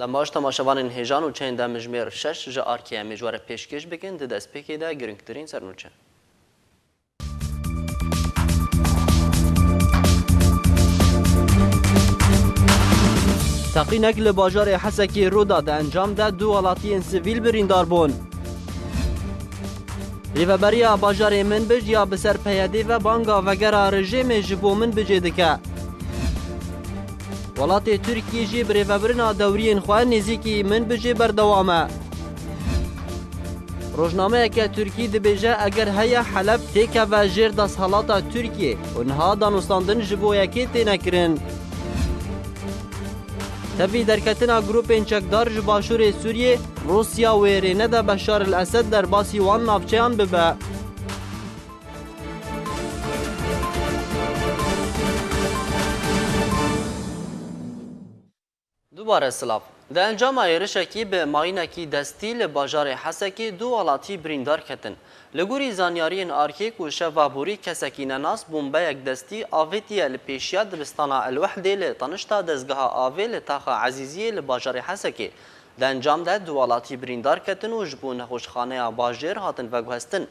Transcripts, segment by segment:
دماش تماشاوان هیجان و چند مجمر 6 جا آرکیا مجوار پیشکش بکن ده دست پیکی ده گرنگترین سرنوچه. تقینک لباجار حسکی رو داد انجام ده دو ولاتین سیویل بریندار بون. ریوبریا باجار من بج یا بسر پیاده و بانگا وگرا رژیم جبو من بجه دکه. ولات ترکیه جی بریوبرنا دورین خواه نزیکی من بجه بردوامه. روزنامه که ترکیه دبیجه اگر هیا حلب تیکه و جیر دست حالات ترکیه اونها دانستاندن جبو یکی تینکرن. تبی درکتنا گروپ انچکدار جباشور سوریه روسیا ویرینه ده بشار الاسد در باسی وان نافچهان ببه. دوباره سلاف ده انجام ایرشکی به ماینکی دستی لباجار حسکی دو والاتی بریندار کتن. لگوری زانیارین آرکیک و شفابوری کسکی نناس بومبه یک دستی آویتی لپیشیا دبستانا الوحده لطنشتا دزگاه آوی لطاقه عزیزی لباجار حسکی. ده انجام ده دو والاتی بریندار کتن و جبون خوشخانه باجر هاتن وگوهستن.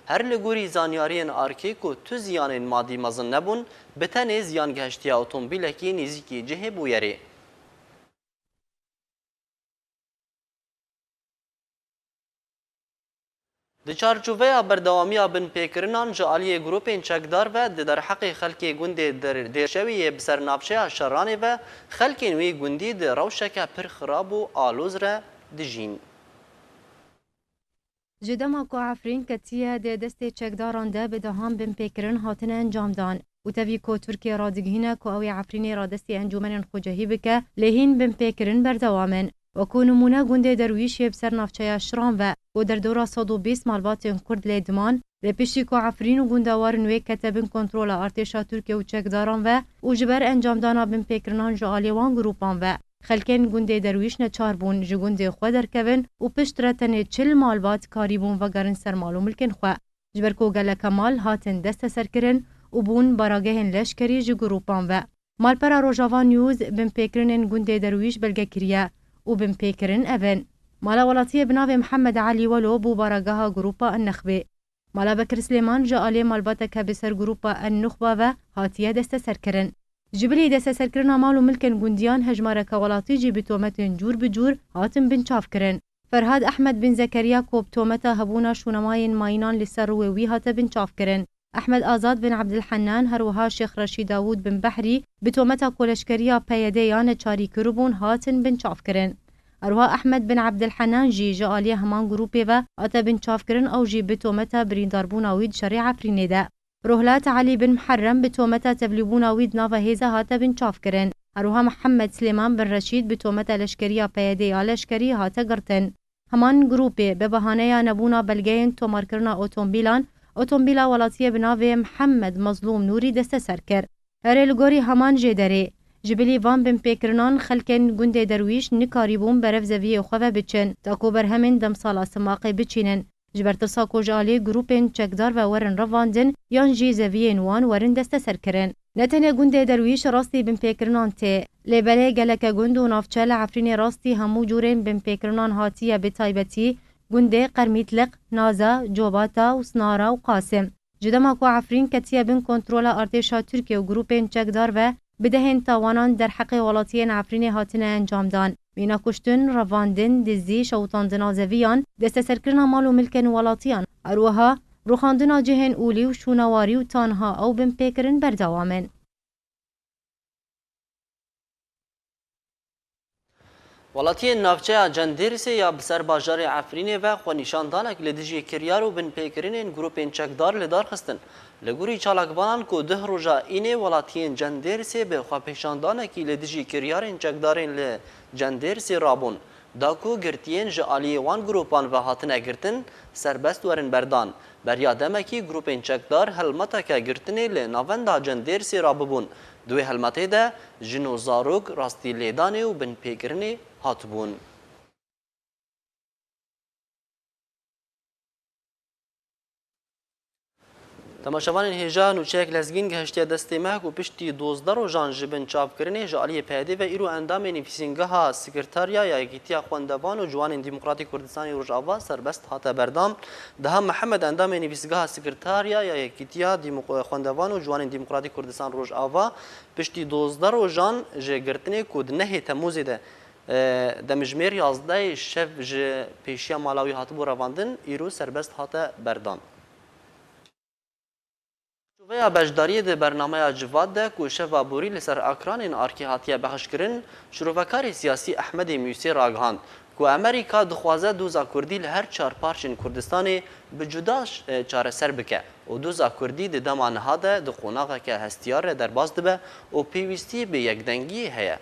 هر لگوری زانیارین آرکیک و تو زیان مادی مزن نبون بتنه زیان گهشتی اوتومبیلکی نزیکی جه بویری. د چارچوبه بردوامی بن پیکرنان جالی گروپین چکدار و در حق خلک گوندی در شوی بسر نافشه شرانه و خلک نوی گوندی در روشک پر خراب و آلوز را دجین. جدما کو عفرین کتیه ده دست چکداران ده به دهان بن پیکرن هاتن انجام دان و تبی کو ترکیه را دگهینه کو اوی عفرین را دستی انجومن خوجهی بکه لهین بن پیکرن بردوامن و کو نمونه گونده درویش بسر نافچه شران و در دورا 120 مالبات کرد لیدمان لپیشی کو عفرین و گوندوار نوی کتبن کنترول ارتشا ترکیه و چکداران و جبر انجام دانا بن پیکرنان جالیوان گروپان و خلکن گونده درویش نچار بون جگونده خود درکون و پشت رتن 40 مالبات کاری بون و گرن سر مالو ملکن خو جبر کو گله کمال هاتن دست سرکرن و بون براگهن لشکری ج گروپان و مالپرا روجاوا نیوز بن پیکرنن گونده درویش بلگه کریه و بن پیکرن اون مالا ولاتیه بناو محمد علی ولو بو براگها گروپا النخبه مالا بکر سلیمان جالی مالباتا که بسر گروپا النخبه و هاتیه دست سرکرن جبلی دست سرکرن مالو ملکن گوندیان هجماره که ولاتی جی بتومتن جور بجور هاتم بن چاف کرن فرهاد احمد بن زكريا کوب تومتا هبونا شونماین ماینان لسر وی هات بن چاف کرن احمد آزاد بن عبد الحنان هروها شيخ رشيد داوود بن بحري بتومتا كولشكريا بيديان چاري كربون هاتن بن چاف کرن اروها احمد بن عبد الحنان جي جاليه همان جروبي و اتا بن چاف کرن او جي بتومتا برينداربونا ويد شريعه فرينيدا روهلات علي بن محرم بتومتا تبليبونا ويد نافا هيزا هاتا بن چاف کرن اروها محمد سليمان بن رشيد بتومتا لشكريا بيديا لشكري هاتا گرتن همان جروبي ببهانه نبونا بلگين تومار کرنا اوتومبيلا ولاتيه بناوي محمد مظلوم نوري دست سركر هر لگوري همان جدري جبلی وان بن پیکرنان خلکن گنده درویش نکاریبون برف زویه خواه بچن تاکو برهمین دم سالا سماقی بچینن جبرتسا کو جالی گروپین چکدار و ورن رواندن یان جی زویه نوان ورن دست سر کرن نتنه گنده درویش راستی بن پیکرنان ته لیبله گلک گند و نافچه لعفرین راستی همو جورین بن پیکرنان هاتیه بتایبتی گنده قرمیتلق نازا جوباتا و سنارا و قاسم جدما کو عفرین کتیه بن کنترول ارتشا ترکیه و گروپین چکدار و بدهن تاوانان در حق ولاتیان عفرین هاتن انجام دان مینا کشتن رواندن دزی شوطاندن آزویان دست سرکرنا مال و ملکن ولاتیان اروها روخاندنا جهن اولی و شونواری و تانها او بن پیکرن بردوامن ولاتیان نافچه جندیرسی یا بسر باجار عفرین و خونیشان دانک لدیجی کریار و بن پیکرین گروپین چکدار لدار خستن لگوری چالاکبانان کو ده روژا اینه ولاتیان جندیرسی به خواه پیشاندانه که لدیجی کریارین چکدارین لجندیرسی رابون داکو گرتین جالی وان گروپان و هاتن اگرتن سربست ورن بردان بریا دمکی گروپین چکدار هلمتا که گرتنی لناوندا جندیرسی راببون دوی هلمته ده جنو زاروک راستی لیدانه و بن پیکرنی هاتبون تماشاوان هێژا نوچەیەک لەزگین گەهشتە دەستێ مەک و پشتی 12 ڕۆژان ji bin çavkirinê ji aliyê peyadê ve îro endamê nivîsîngeha Sekretariya Yekîtiya Xwendevan û Ciwanên Demokratîk Kurdistanê Rojava serbest hate berdam. Daha Mihemed endamê nivîsgeha Sekretariya Yekîtiya Xwendevan û Ciwanên Demokratîk Kurdistan Rojava piştî 12 rojan ji girtinê ku di nehê Temmûzê de demijmêr 11 şev ji pêşiya Malawî hatibû revandin îro serbest hate berdam. Veya beşdariyê di bernameya Civad de ku şeva borî li ser akranên arkê hatiye bexşkirin, şirovekarê siyasî Ehmedê Müsê ragihand ku Amerîka dixwaze doza Kurdî li her çar parçên Kurdistanê bi cuda çareser bike û doza Kurdî di dema niha de di qonaxeke hestiyar re derbas dibe û pêwîstiyê bi yekdengiyê heye.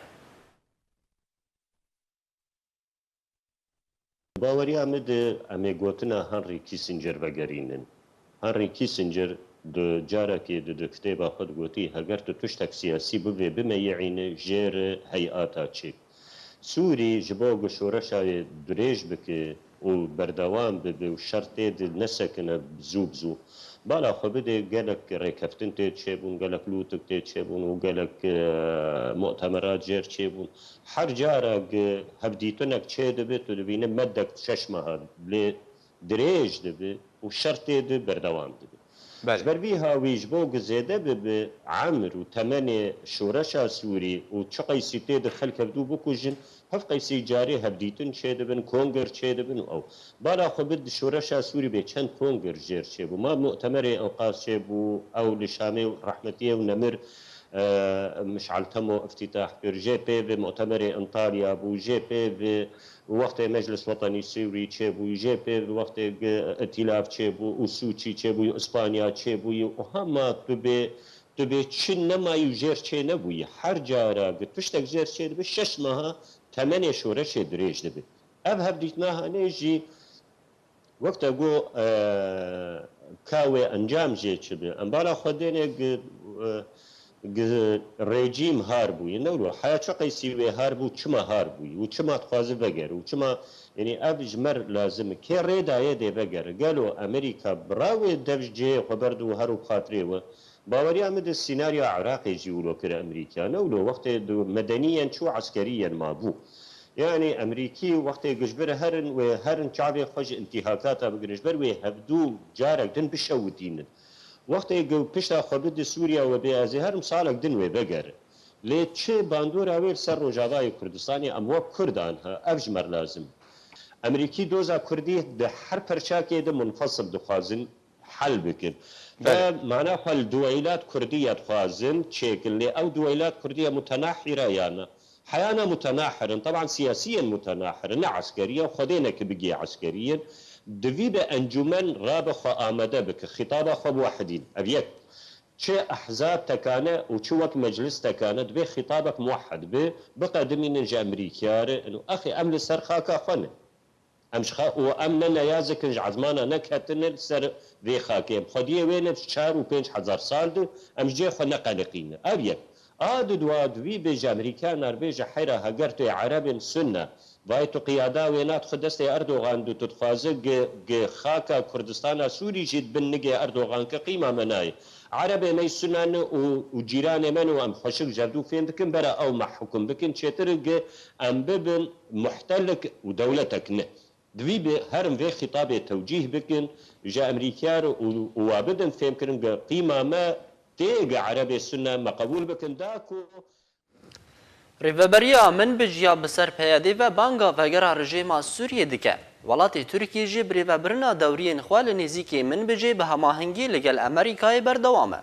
باوەریان مد ئەمێ گوتنە هەنری کیسنجەر بەگەرینن. هەنری کیسنجەر جارێکی di kitêba xwe gotiye heger tu tiştek siyasî bivê bimeyîne jêr heyata çêk. Sûrî ji bo şoreşayê dirêj bike û berdewam bibe û şertê di nesekine zû bizû. Bala xwe bidê gelek rêkeftin tê çêbûn, gelek lûtik tê çêbûn û gelek mutemerat jêr çêbûn. Her carek hevdîtinek çê dibe tu dibîne meddek 6 meha lê dirêj dibe û şertê di berdewam dibe. بربی هاویج بو گزیده به عمر و تمن شورش سوری و چه قیسی تید خلق بدو بکوجن هف قیسی جاری هبدیتن چه دبن کنگر چه دبن او بالا خو بد شورش سوری به چند کنگر جر چه بو ما مؤتمر انقاذ چه بو او لشامه رحمتیه و نمر مشعل تمو افتتاح بر جي بي في مؤتمر انطاليا بو جي بي في وقت مجلس وطني سوري تشيبو جي بي في وقت ائتلاف تشيبو وسوتشي تشيبو اسبانيا تشيبو وهما تبي تشن نما يجير تشي نبوي هر جارا تشتك جير تشي دبي 6 ماها 8 شورش دريج دبي اب هبديتناها نيجي وقت اقو كاوي انجام جي تشبي امبارح خديني رژیم هار بوی نورو حیا چه قیسی و هار بو چما هار بوی و چما تخوازه بگر و چما یعنی ابج مر لازم که ریدایه دی بگر گلو امریکا براوی دبج جه خبر دو هرو خاطره و باوری آمد سیناریا عراقی جیولو کر امریکا نورو وقت دو مدنیان چو عسکریان ما بو يعني امريكي وقت جبر هرن و هرن شعبي خوش انتهاكاتها بجبر و هبدو جارك دن بشودين وقتی گو پشت خود سوریا و به از هر مثالک دنوی بگر لی چه باندور اویل سر روجاوای کردستانی اموا کردان ها افجمر لازم امریکی دوزا کردی ده هر پرچاکی ده منفصل دخوازن حل بکن و معنی خال دویلات کردیت خوازن چیکن لی او دویلات کردیه متناحره یانا حیانا متناحرن طبعا سیاسيا متناحرن نه عسكريا وخدينا كبقي عسكريا دوی به انجمن رابخ آمده بک خطاب خب واحدین ابیت چه احزاب تکانه و چه وقت مجلس تکانه دوی خطابك موحد به بقدمين نج امريكيار انه اخي امل سر خاكا خنه امش خا و امن نيازك عزمانه نكهتن سر ذي خاكي خديه وين 4 و 5000 سال دو امش جي خنا قلقين ابيت دوا دوی به امریکا نروژ حیره هگرت عرب سنه وای تو قیاده وینات خدست اردوغان دو تتخوازه خاکا کردستان سوری جد بنگه اردوغان که قیمه منای عرب می سنن و جیران من و ام خوشک جردو فين دكن برا او مع حكم بكن چترق ام ببن محتلك و دولتك نه دوی به هرم في خطاب توجيه بكن جا امريكار وابدن فهم كرن قيمه ما تيج عربي السنه ما قبول بكن داكو ریوبریا من بجیا بسر پیاده و بانگا وگرا رژیما سوریه دکه ولات ترکیه جی ریوبرنا دورین خوال نزیکی من بجی به هماهنگی لگل امریکای بردوامه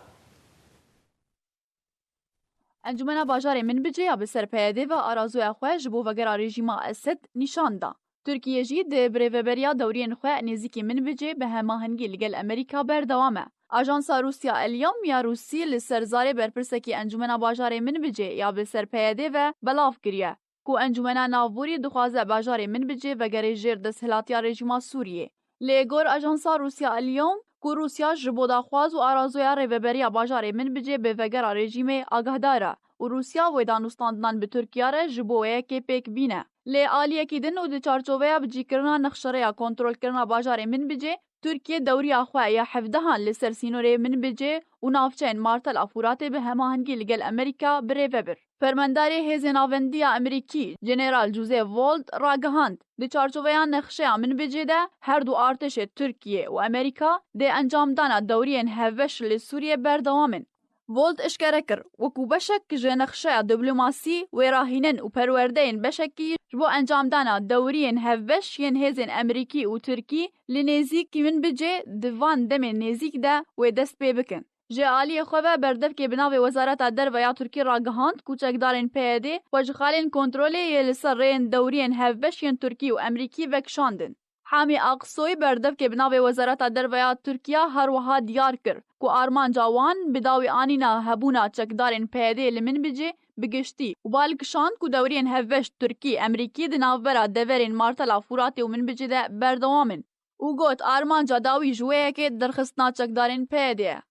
انجمن باجار من بجی بسر پیاده و آرازوی خواه جبو وگرا رژیما اسد نشان دا ترکیه جی ده ریوبریا دورین خواه نزیکی من بجی به هماهنگی لگل امریکا بردوامه آژانسا روسیا الیام یا روسی لسرزاری برپرسکی انجمن باجار من بجی یا بسر پیاده و بلاف کریه کو انجمن ناوبوری دخوازه باجار من بجی و گری جیر دستهلاتیا رژیما سوریه لگور آژانسا روسیا الیام کو روسیا جبو داخواز و آرازویا ریوبریا باجار من بجی به وگر رژیم آگاهداره و روسیا و دانستاندن به ترکیه را جبوه که پیک بینه لی آلیه کی دن و د چارچوبه بجی کرنا نخشره کنترل کرنا باجار من بجی تورکیه دوریا خو یا 17 لسر سینورê min bicê û navçeyên Martel a Furatê bi hemahengî li gel Amerîka birêve bir. Fermendarê Hêzên Avendiya Amerîkî Jeneral Joseph Volt ragihand di çarçoveya nexşeya min bicê de her du artêşê Tirkiye û Amerîka dê encamdana dewriyên hevbeş li Sûriye berdewam in. Volt eşkere kir wekû beşek ji nexşeya diplomasî wê rahînin û perwerdeyên beşekî ji bo encamdana dewriyên hevbeş yên hêzên Amerîkî û Tirkî li nêzîkî min bicê di van demên nêzik de wê dest pê bikin. Ji aliyê xwe ve berdevkê bi navê Wezareta Derve ya Tirkî ragihand ku çekdarên PYD xwe ji xalên kontrolê yê li ser rêyên dewriyên hevbeş yên Tirkî û Amerîkî vekişandin. Hamî Aqsoy berdevkê bi navê Wezareta Derve ya Tirkiya her wiha diyar kir ku armanca wan bi dawî anîna hebûna çekdarên PYD li min bicê bigiştî û balkişand ku dewriyên hevbeş Tirkî Amerîkî di navbera deverên Martela Furatê û min bicê de berdewam in. û got armanca dawî ji wê yekê derxistina çekdarên PYD ye.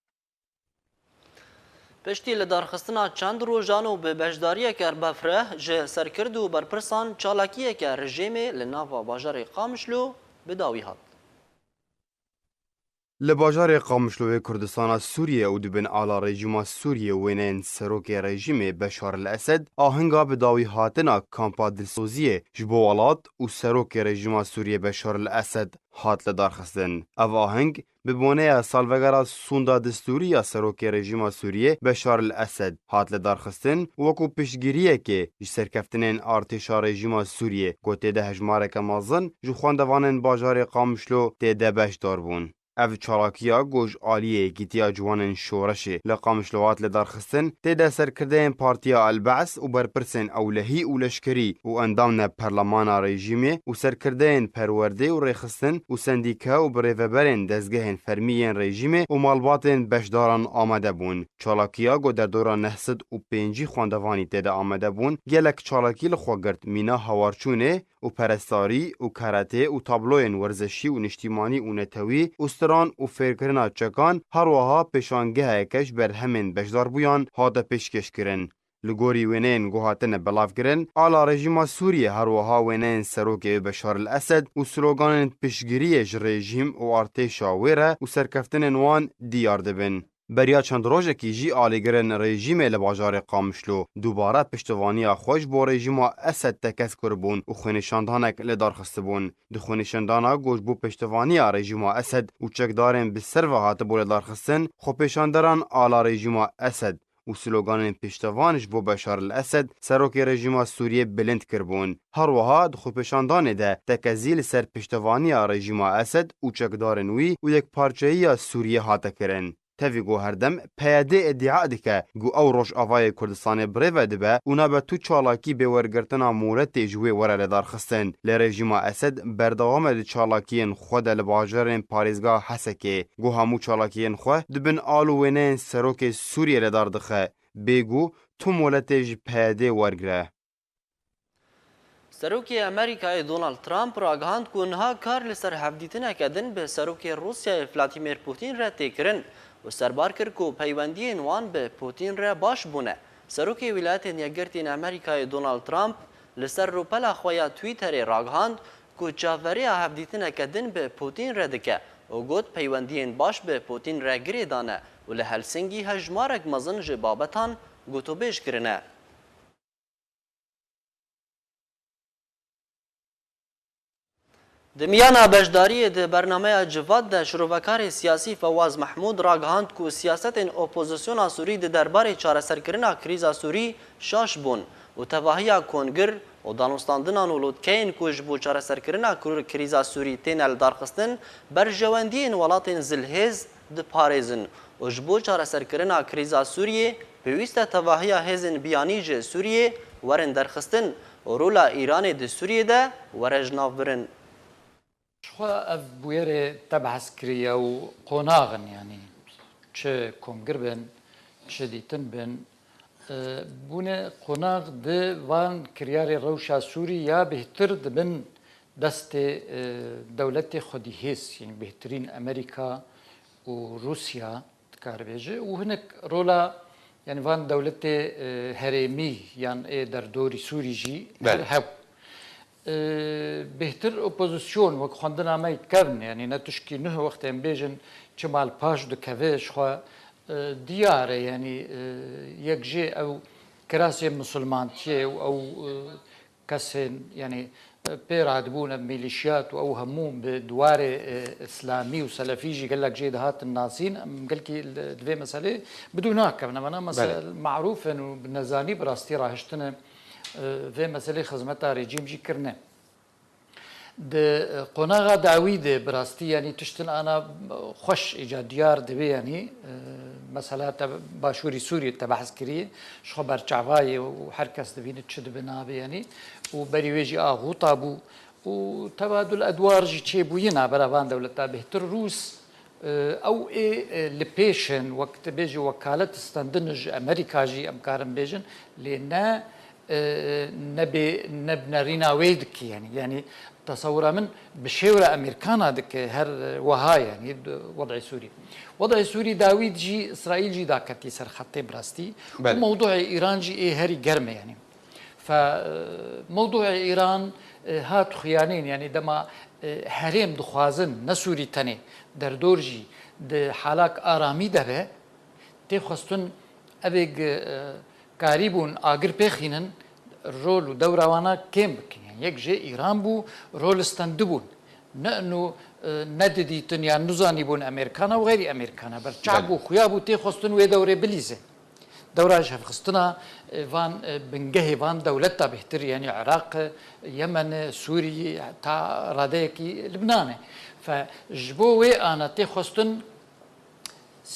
پشتی li darxistina çend rojan û bi beşdariyeke erbefreh ji serkird û berpirsan çalakiyeke rejimê li nava bajarê Qamişlo bi dawî hat. Li bajarê Qamişloyê Kurdistana Sûriye û dibin ala rejima Sûriye wêneyên serokê rejimê Beşar el-Esed ahinga bi dawî hatina kampa dilsoziyê ji bo welat û serokê rejima Sûriye Beşar el-Esed hat li darxistin. Ev ahing bi boneya salvegera sûnda distûrî ya serokê rejima Sûriye Beşar el-Esed hat li darxistin wekû piştgiriyekê ji serkeftinên artêşa rejima Sûriye gotê de hejmareke mezin ji xwendevanên bajarê Qamişlo tê de beşdar bûn. Ev çalakiya goj aliyê gîtiya ciwanên şoreşê li Qamişlo hat li darxistin tê de serkirdeyên Partiya Elbeas û berpirsên ewlehî û leşkerî û endamne perlemana rejîmê û serkirdeyên perwerdê û rêxistin û sendîka û birêveberên dezgehên fermiyên rejîmê û malbatên beşdaran amade bûn. Çalakiya got derdora nehsid û pêncî xwendevanî tê de amade bûn, gelek çalakî li xwe girt mîna hawarçûnê û perestarî û karatê û tabloyên werzeşî û niştîmanî û netewî û stran û fêrkirina çekan her wiha pêşangeheke ji berhemên beşdarbûyan hate pêşkêşkirin. Li gorî wêneyên guhatine belavkirin, ala rejima Sûriye her wiha wêneyên serokê Beşar el-Esed û sloganên piştgiriyê ji rejîm û artêşa wê re û serkeftinên wan diyar dibin. Beriya çend rojekî jî alîgirin rejîmê li bajarê Qamişlo dubare piştivaniya xwe ji bo rejîma Esed tekez kirbûn û xwênîşandanek li darxistibûn. Di xwênîşandana goj bû piştivaniya rejîma Esed û çekdarên bi ser ve hatibû li darxistin, xwepêşanderan ala rejîma Esed û sloganên piştevan ji bo Beşar el-Esed serokê rejîma Sûriye bilind kirbûn. Her wiha di xwepêşandanê de tekezî li ser piştevaniya rejîma Esed û çekdarên wî û yekparçeyiya Sûriye hate kirin. Tevî got herdem PYD iddia dike got ew Rojavayê Kurdistanê birêve dibe û nabe tu çalakî bêwergirtina moletê ji wê were li darxistin. Lê rejîma Esed berdewam e di çalakiyên xwe de li bajarên parêzgeha Hesekê. Got hemû çalakiyên xwe dibin al û wêneyên serokê Sûriye li dar dixe. Bêgû tu moletê ji PYD wergire. Serokê Amerîkayê Donald Trump ragihand ku niha kar li ser hevdîtineke din bi serokê Rusyayê Vladimir Putin re tê kirin û serbar kir ku peywendiyên wan bi Putin re baş bûne. Serokê Wîlayetên Yekgirtîn Amerîkayê Donald Trump li ser rûpela xwe ya Twitterê ragihand ku çavberiya hevdîtineke din bi Putin re dike û got peywendiyên baş bi Putin re girê dane û li Helsinkî hejmarek mezin ji babetan gotûbêj kirine. Demiyana beşdariyê di bernameya Civat de şirovekarê siyasî Fewaz Mehmûd ragihand ku siyasetên opozisyona Sûrî di derbarê çareserkirina krîza Sûrî şaş bûn û tevahiya kongir û danûstandinan û lotkeyên ku ji bo çareserkirina krîza Sûrî tên li darxistin berjewendiyên welatên zilhêz diparêzin û ji bo çareserkirina krîza Sûriyê pêwîst e tevahiya hêzên biyanî ji Sûriyê werin derxistin û rola Îranê di Sûriyê de were ji nav birin. خوا اف بویره تبعث کریه و قناغن یعنی چه کنگر بن چه دیتن بن بونه قناغ ده وان کریار روشا سوری یا بهتر دبن دست دولت خودی هست یعنی بهترین امریکا و روسیا تکار بیجه و هنک رولا یعنی وان دولت هرمی یعنی در دوری سوری جی هب بهتر اپوزیسیون وەک خوێندنامەی کەون یعنی نەتشکی نه وەختێن بێژن چمال پاش دکەوێش خوا دیارە یعنی یەکژێ ئەو کراسێ مسلمانتیێ و ئەو کەسێن یعنی پێرادبوونە میلیشیات و ئەو هەموو بە دوارێ ئیسلامی و سەلەفیژی گەلک جێ دەهاتن ناسین گەلکی دوێ مەسەلێ بدو ناکەم نەمەە معروفن و نەزانی بڕاستی ڕاهشتنە vê meselê xizmeta rejîm jî kirine. Di qonaxa dawî de bi rastî yanî tiştin ana xweş îca diyar dibe yanî mesela te başûrî Sûriyê te behs kiriye ji xwe berçavayê û her kes dibîne çi dibe nabe yanî û berî wê jî axûta bû û tebadul edwar jî çêbûyîna beravan dewleta bêhtir Rûs ew ê li pêşin wek te bêjî wekalet standin ji Amerîka jî em karin bêjin lê ne نبنرينا ويدك يعني تصورا من بشيورة أمريكانا دك هر وها يعني وضع سوري وضع سوري داويد جي إسرائيل جي داكتي سر خطي براستي وموضوع إيران جي هري قرمة يعني فموضوع إيران هات خيانين يعني دما هريم دخوازن نسوري تاني در دور جي د حالاك آرامي دبه تخستن أبيج کاریبون آگر پێخینن ڕۆل و دەوراوانە کێم بکەن یەک ژێ ئیران بوو ڕۆلستەندە بوون نەنو نەدیدیتن یان نزانی بوون ئەمریکانە و غێری ئەمریکانە بەرچاک بوو خویا بوو تێخستن وێ دەورێ بلیزێ دەوراژ هەفخستنە وان بنگەهێ وان دەولەتە بهتر یعنی عێراق یەمەن سووری تا ڕادەیەکی لبنانێ فji بۆ وێ ئانە تێخستن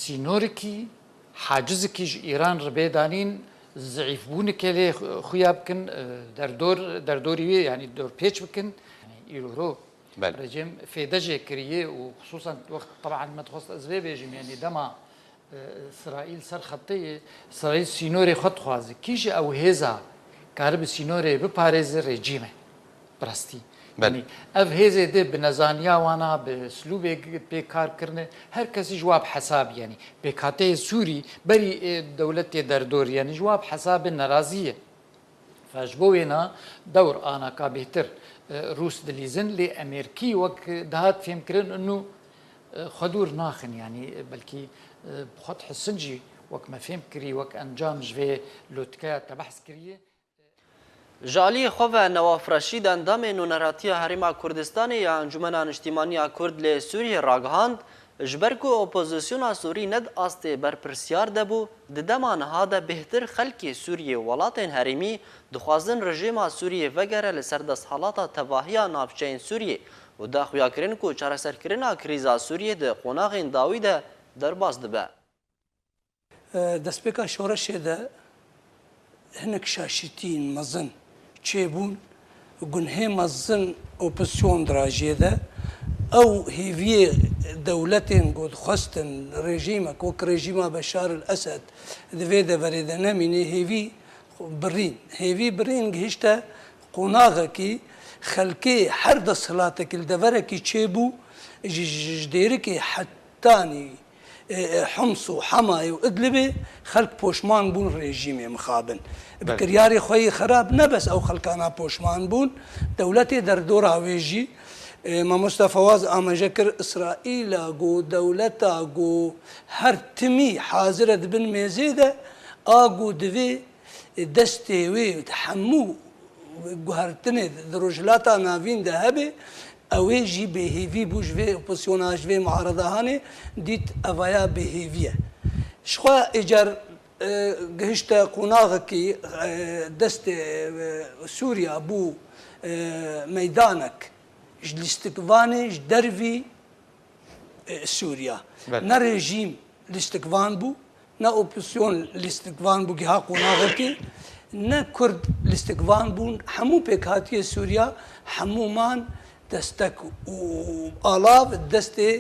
سینۆرێکی حاجزێکی ji ئیران ڕبێدانین ضعیف بوونێکێ لێ خویا بکەن دەردۆری وێ ینی دۆر پێچ بکەن ئیرۆ ڕێجێم فێدەژێ کریە و خصوصا وەخت طبعا مەتخواست ئەزێ بێژیم ینی دەما ئیسرائیل سەر خەتەیە ئیسرائیل سینۆرێ خۆت خوازی کیژی ئەو هێزا کارە بە سینۆرێ بپارێزە ڕێجیمە بڕاستی ئەف هێزێ دێ بە نەزانیاوانە بە سلوبێک پێکارکردن هەر کەسی جواب حەساب ینی پێکاتەیە سووری بەری دەولەتێ دەردۆر ینی جواب حەسابە نەرازیە فەش بۆ وێنە دەور ئاناکا بهتر رووس دلیزن لێ ئەمریکی وەک داهات فێمکردن و خەدور ناخن ینی بەلکی خۆت حسنجی وەک مە فێم کردی وەک ئەنجام ژێ لۆتکەیە تە بەحس کردیە جالی خواه نواف رشید اندام نونراتی حریم کردستان یا انجمن اجتماعی کرد لی سوریه راگهاند جبرکو اپوزیسیون سوری ند آسته بر پرسیار دبو ددمان هاده بهتر خلکی سوریه ولاتین حریمی دخوازن رژیم سوریه وگره لسردست حالات تواهی نافچین سوریه و دا خویا کرن کو چارەسەر کرنا کریزا سوریه ده قوناغین داوی ده درباز دبه دەستپێکا شۆڕەشێدا هەنێک شاشتین مەزن چێبوون گونهێ مەزن ئۆپسیۆن دراژێدا ئەو هێڤیە دەولەتێن گۆدخواستن ڕێژیمە کۆک ڕێژیمە بەشار ئەسەد دەوێ دەڤەرێدە نەمینێ هێوی برین هێوی برین گەیشتە قۆناغێکی خەلکێ هەر دەسەڵاتێکی دەڤەرێکی چێبوو ژدێرەکی حەتانی حمص و حەمای و ئدلبێ خەلک پۆشمان بوون ڕێژیمێ مخابن بکریاری خۆی خراپ نەبەس ئەو خەلکانە پۆشمان بوون دەولەتێ دەردۆراوێژی مامۆستا فەواز ئاماژە کرد ئیسرائیلە گۆ دەولەتە گۆ هەر تمی حازرە دبن مێزێدە ئاگۆ دەوێ دەستێ وێ هەموو گوهرتنێ ڕۆژلاتا ناویندا هەبێ ئەوێ ژی بێهێوی بوو ژێ ئۆپۆسیۆنا ژێ معارەدەهانێ دیت ئەڤیا بێهێویە شخوا ئیجار گەهشتە قۆناغێکی دەستێ سووریا بوو مەیدانێک ji lîstikvanê ji dervî Sûriya ne rejîm lîstikvan bû ne opsyon lîstikvan bû giha qonaxekê ne Kurd lîstikvan bûn hemû pêkhatiye Sûriya hemûman destek û alav destê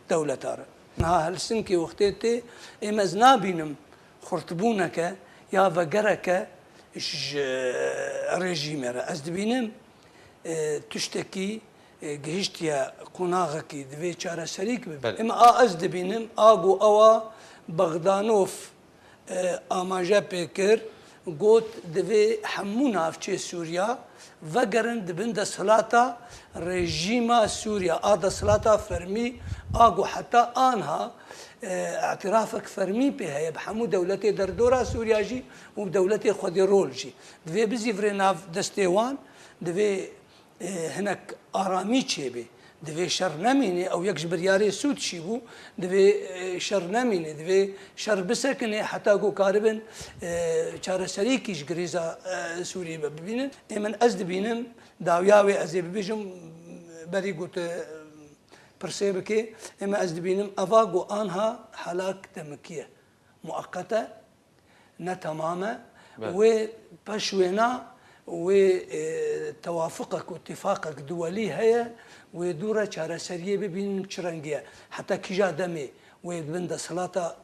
dewletar niha Helsinkê wextê tê êm ez nabînim xurtbûneke ya vegereke ji rejîmê re ez dibînim tiştekî گەیشتە قۆناغێکی دەوێت چارەسەریک ببێت ئێمە ئەس دەبینم ئاگۆ ئەوە بەغدانۆف ئاماژە پێکرد گوت دوی همون نافچه سوریا وگرن دبن دستهلاتا رژیما سوریا دستهلاتا فرمی آگو حتی آنها اعترافك فرمي بها بحمو دولتي دردورا سوريا جي وبدولتي خودي رول جي دوي بزي فريناف دستيوان دوي هناك آرامي تشيبي دوي شر نميني او يكش برياري سود شيبو دوي شر نميني دوي شر بسكني حتى قو كاربن چار سريكيش غريزا سوري ببينن من ازد بينم داوياوي ازي ببيجم بري قوت برسيبكي اما از دبينم افاقو انها حلاك تمكيه مؤقته نا تماما وبشوينا وتوافقك واتفاقك دولي هي ودورة شارع سرية ببين شرنجية حتى كجا دمي وبند صلاة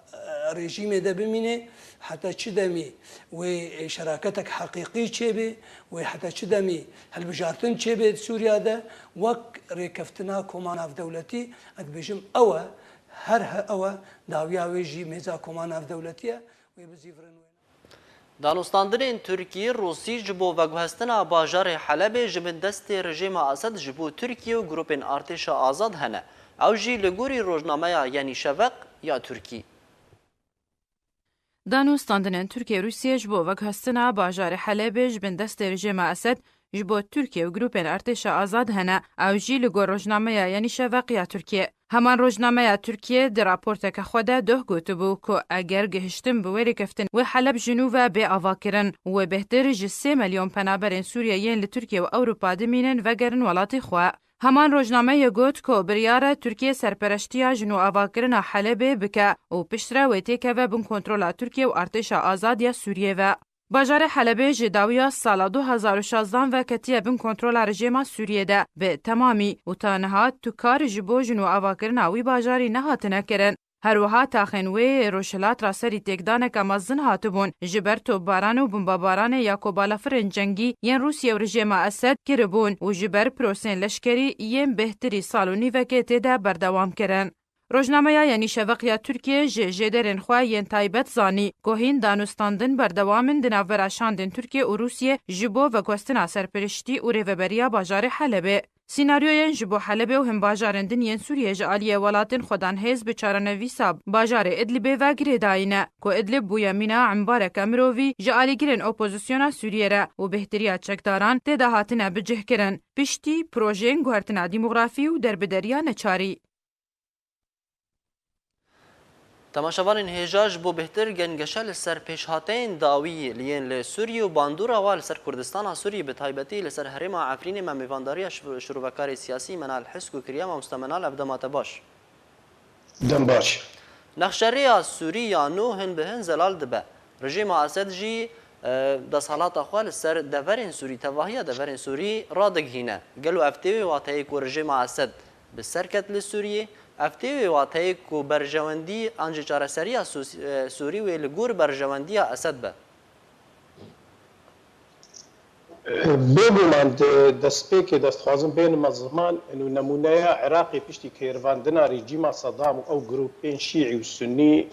رژیم ده بمینه حتی چه دمی و شراکتك حقیقی چه به و حتی چه دمی هالبجارتن چه به سوریا ده وک ریکفتنا کمان اف دولتی اد بجم اوه هر اوه داویا ویجی میزا کمان اف دولتیه و بزیفرن دانستاندنên Tirkiye Rûsî ji bo veguhestina bajarê Helebê ji bin destê rejîma Esed ji bo Tirkiye û grupên artêşa azad hene. Ew jî li gorî rojnameya Yenî Şeveq ya Tirkî. Danûstandinên Tirkiye Rûsî ji bo veguhestina bajarê Helebê ji bin destê rejîma Esed ji bo Tirkiye û grupên artêşa azad hene. Ew jî li gor rojnameya Yenî Şeveq ya Tirkiye. Heman rojnameya Tirkiye di raporteka xwe de doh gotibû ku eger gihiştin bi wêrîkeftin wê Heleb ji nû ve bê avakirin wê bêhtir ji 3 milyon penaberên Sûriyeyên li Tirkiye û Ewropa dimînin vegerin welatê xwe. Heman rojnameyê got ku biryara Tirkiye serpereştiya ji nû avakirina Helebê bike û piştre wê têkeve bin kontrola Tirkiye û artêşa azad ya Sûriyê ve. Bajarê Helebê ji dawiya sala 2016 ve ketiye bin kontrola rejîma Sûriyê bi temamî û tanîha tukar ji bo ji nû avakirina wî bajarî nehatine kirin. Herwiha taxên wê rojhilatra serî têkdaneka mezin hatibûn ji ber topbaran û bombabaranê ya kobalafirên cengî yên Rûsya û rejîma Esed kiribûn û ji ber prosên leşkerî yên bêhtirî sal û nîvekê têde berdewam kirin. Rojnameya Yenî Şeveq ya Tirkiye ji jêderên xwe yên taybet zanî gohîn danûstandin berdewamin di navbera şandên Tirkiye û Rûsyê ji bo veguhestina serpiriştî û rêveberiya bajarê Helebê. Sînaryoyên ji bo Helebê û hembajarên din yên Sûriyê ji aliyê welatên xwedan hêz bi çarenivîsa bajarê Idlibê ve girêdayîne ku Idlib bûye mîna embareka mirovî ji alîgirên opozisyona Sûriyê re û bêhtiriya çekdaran têde hatine bicihkirin piştî projeyên guhertina dîmografî û derbideriya neçarî. Temaşevanên hêja ji bo bêhtir gengeşa li ser pêşhateyên dawî li yên li Sûriyê û bandora wa li ser Kurdistana Sûriyê bi taybetî li ser herêma Efrînê me mêvandariya şîrovekarê siyasî Menal Hisk û kiriya mamoste Menal ev dema te baş. Dem baş. Nexşeriya Sûrî ya nû hin bi hin zelal dibe. Rejîma Esed jî desthalata xwe li ser deverên Sûrî tevahiya deverên Sûrî radigihîne. Gelo ev tê wê wateyê ku rejîma Esed bi ser ket li Sûriyê ev tê wê wateyê ku berjewendî an ji çareseriya Sûrî wê li gor berjewendiya Esed be. بێگومان دەستپێکێ دەستخوازم بێنمە زمان و نمونەیە عێراقی پشتی کێرواندنا ریجیما سەدام و ئەو گروپێن شیعی و سنی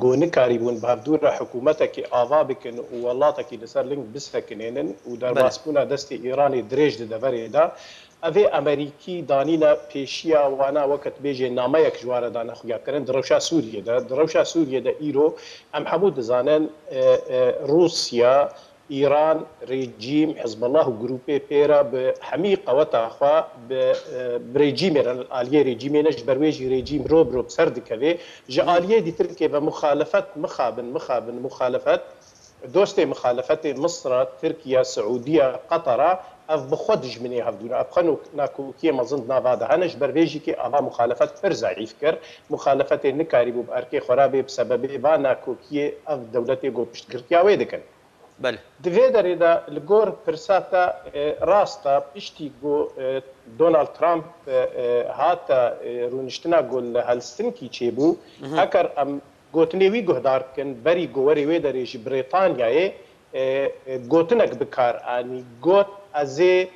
گۆنکاری بوون بەردوورە حکوومەتێکی ئاوا بکن و وڵاتێکی لەسەر لنگ بسەکنێنن و دەرباسبوونا دەستی ئێرانی درێژ دەڤەرێدا ئەvê ئەمریکی دانینە پێشیە وانە وەکت بێژێ نامەیەک ژوارەدا نەخویاکردن درەوشا سووریەدا درەوشا سووریەدا ئیرۆ ئەم هەموو دەزانن رووسیا ایران رژیم حزب الله و گروپی پیرا به همی قوت آخوا به رژیم آلیه رژیم نش برویجی رژیم رو سر دکوی جا آلیه دیتر که و مخالفت مخالفت دوست مخالفت مصر ترکیه سعودیه قطر اف بخود جمنی هفدونه ابخنو ناکوکی مزند نواده هنش برویجی که آوا مخالفت پر ضعیف کر مخالفت نکاری بو ارکی خرابه بسبب با ناکوکی اف دولتی گو پشتگرتیاوی دکن بله دوی دریده لگور پرساتا راستا پشتی گو دونالد ترامپ هاتا رونشتنا گل هلسنکی چی بو اکر ام گوتنیوی گهدار کن بری گوری وی دریج بریتانیای گوتنک بکار آنی گوت ازی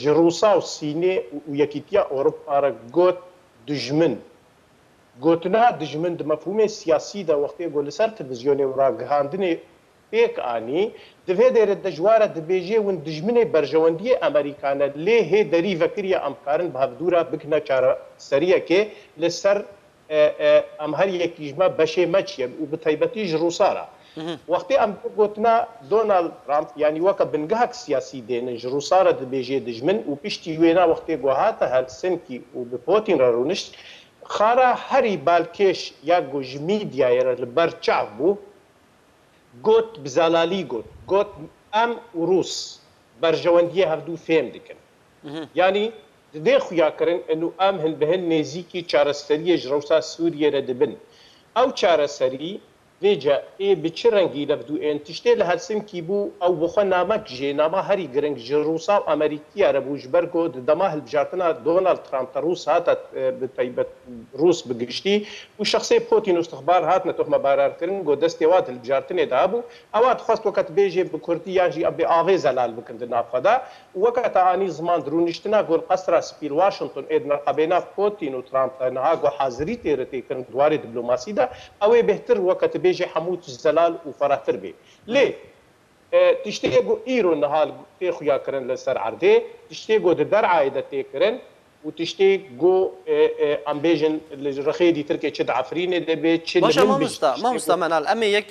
جروسا و سینه و یکیتیا اوروپا را گوت دجمن گوتنا دجمن د مفهوم سیاسی دا وقتی گل سر تلویزیونی و راگهاندنی پێک ئانی divê dêre dijwar e dibêjê hûn dijminê berjewendiyê Amerîkan e lê hê derî vekiriye em karin bi hevdûra bikine çareseriyekê li ser em her yekî ji me beşê me çiye û bi taybetî ji Rûsa re. Wextê em gotina Donald Trump yanî weke bingehek siyasî dênin ji Rûsa re dibêjê dijmin û piştî wêna wextê gohate Helsinkî û bi Putin re rûnişt xara herî balkêş ya got ji mîdyayê re li ber çav bû got bi zelalî got em û Rûs berjewendiyê hevdû fêm dikin. Yanî dê xuya kirin û em hin bi hin nêzîkî çareseriyê ji Rewsa Sûriyê re dibin. Ew çareserî vêce ê bi çi rengî levdû ên tiştê li Helsinkî bû ew bi xwe namek jê nama herî giring ji Rûsa û Amerîkîya re bû ji ber ku di dema hilbijartina Donald Trump te Rûs hate bi taybet Rûs bi giştî û şexsê Putin û istixbar hatine tohmebararkirin got destê wat hilbijartinê de hebû ewa dixwast weke bêjê bi Kurdî yan jî bê avê zelal bikin di nav xwe de û weke te anî ziman rûniştina gol qesra spîr Washington ê di neqebêna Putin û Trump te niha got hazirî têre têkirin dwarê diplomasî de ew ê bêhtir weke te bêjê hemû zelal û ferahtir bê. Lê tiştê got îro nihal tê xuya kirin li ser erdê, tiştê got di derayê de tê kirin û tiştê got em bêjin li rexêdî Tirkiye çi di Efrînê de bê çi باشە مامۆستا منال ئەمێ یەک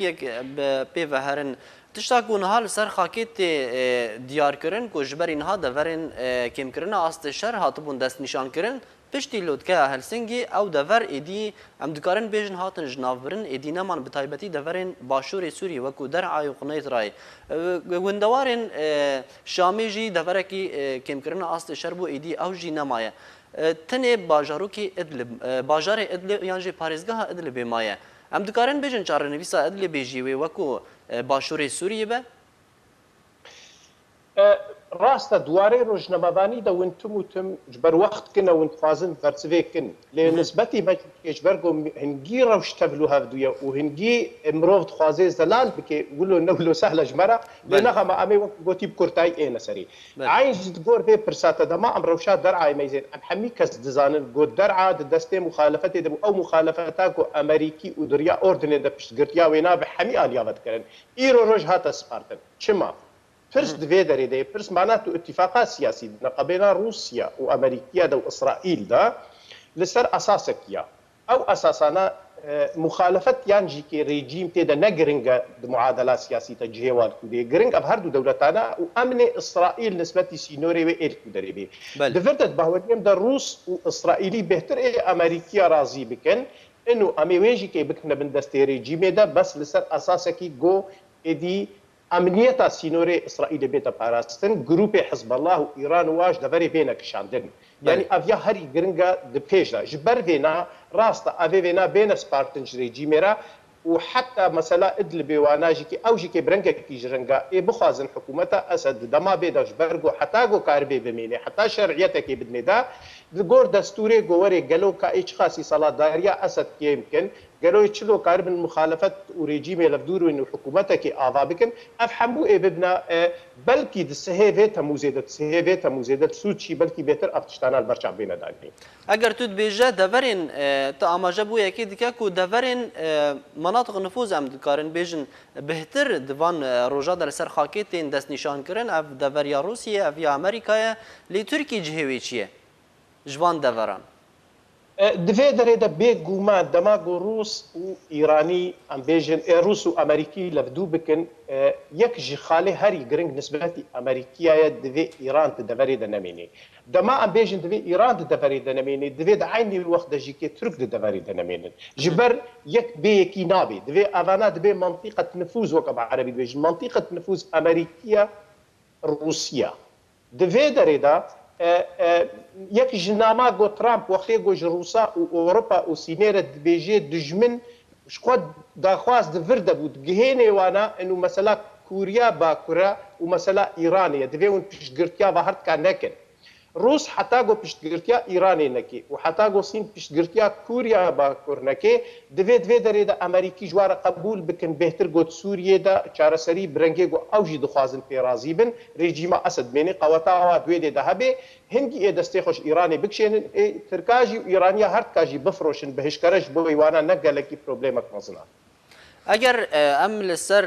پێ هەرن تشتا ku niha li ser xakê tê diyarkirin ku ji berî niha deverên kêmkirina astêşer hatibûn destnîşankirin piştî lotkeya Helsinkî ew dever êdî em dikarin bêjin hatin ji navbirin êdî neman bi taybetî deverên başûrê Sûriyê wekû Derayê û Quneytrayê. Gundewarên Şamê jî deverekî kêmkirina astêşer bû êdî ew jî nemaye. Tenê bajarokê Idlib, bajarê Idlib yan jî parêzgeha Idlibê maye. Em dikarin bêjin çarenivîsa Idlibê jî wê wekû başûrê Sûriyê be? Rasta duwarê rojnamevanî de hûn tim û tim ji ber wext kin hûn dixwazin bersivê kin. Lê nisbetî me ji ber ku hingî rewş tevlû hevdûye û hingî mirov dixwaze zelal bike wilo newlo sehle ji me re lê nexeme em ê wek gotî bi Kurtayî êne serî. Eyn ji gor vê pirsata dema em rewşa Derayê meyzên em hemî kes dizanin got Der'a di destê muxalefetê de bû ew muxalefeta ku Amerîkî û Duriya ordinê de piştgirtiya wêna bi hemî aliya ve dikirin. Îro roj hate spartin. Çima? Pirs divê derê de pirs mana tu ittifaka siyasî neqebêna Rûsya û Amerîkiya de û İsraîl de li ser esasekiya. Ew esasana muxalefet yan jî kê rejîm tê de ne giring e di muadela siyasî te cihêwan Kurdê giring ev her du dewletane û emnê İsraîl nisbetî sînorê wê êd ku derê bê. Divir te baweriyem de Rûs û İsraîlî bêhtir ê Amerîkiya razî bikin û em ê wê jî kê bikine bin destê rejîmê de bes li ser esasekî got êdî امنیتا سینورê İsraîlê bête parastin, grupê Hizballah û İran û waş deverê bêne kişandin. Yani ev ya herî giring e di pêş de. Ji ber vêna rast e evê vêna bêne spartin ji rejîmê re û heta mesela Idlibê wana jî ew jî kê birengekî ji ringa ê bixwazin hikûmeta Esed di dema bê de ji ber got heta got karibê bimîne, heta şer'iyetekê bidine de di gor destûrê got werê gelo ka ê çi xasî saladariya Esed kê imkin گەرۆی چلۆ کاربن مخالفت و رێجیمê levdûrên û hikûmetekê ava bikin ev hemû ê bibne belkî di sihêvê temûzê de sihêvê temûzê de sûd çî belkî bêtir ev tiştana li ber çav bêne danî. Eger tu dibêje deverên te amaje bû yekê dike ku deverên menatiq nifûz em dikarin bêjin bihtir divan roja de li ser xakê tên destnîşankirin ev deveriya Rûsyê ev ya Amerîkayê lê Tirkiye cihê wê çi ye ji van deveran? Divê derê de bê guman dema got Rûs û İranî em bêjin Rûs û Amerîkî levdû bikin yek ji xalê herî giring nisbetî Amerîkiyaya divê İran di deverê de nemênî. Dema em bêjin divê İran di deverê de nemênî, divê di eynî wext de jî kê Türk di deverê de nemênin. Ji ber yek bêyekî nabê. Divê evana dibê mantîqet nifûz weke bi erebî dibêjin. Mantîqet nifûz Amerîkiya Rûsya. Divê derê de yek ji nama got Trump wextê got ji Rûsa û Ewropa û Sînê re dibêje dijmin ji xwe daxwaz di vir de bû gihênê wana û mesela Kuriya Bakure û mesela İranê divê hûn piştgirtiya ve her tika nekin. Rûs heta got piştgirtiya İranê nekê û heta got Sîn piştgirtiya Kuriya Bakur nekê divê derê de Amerîkî ji ware qebûl bikin bêhtir got Sûriyê de çareserî bi rengê got ew jî dixwazin pê razî bin rejîma Esed mênî qeweta wa duêdê de hebe hingî ê destê xwe ji İranê bikişênin Tirka jî û İraniya her tika jî bifroşin bi hişkere ji bo wana ne gelekî problemek mezin e. اگر ام لسر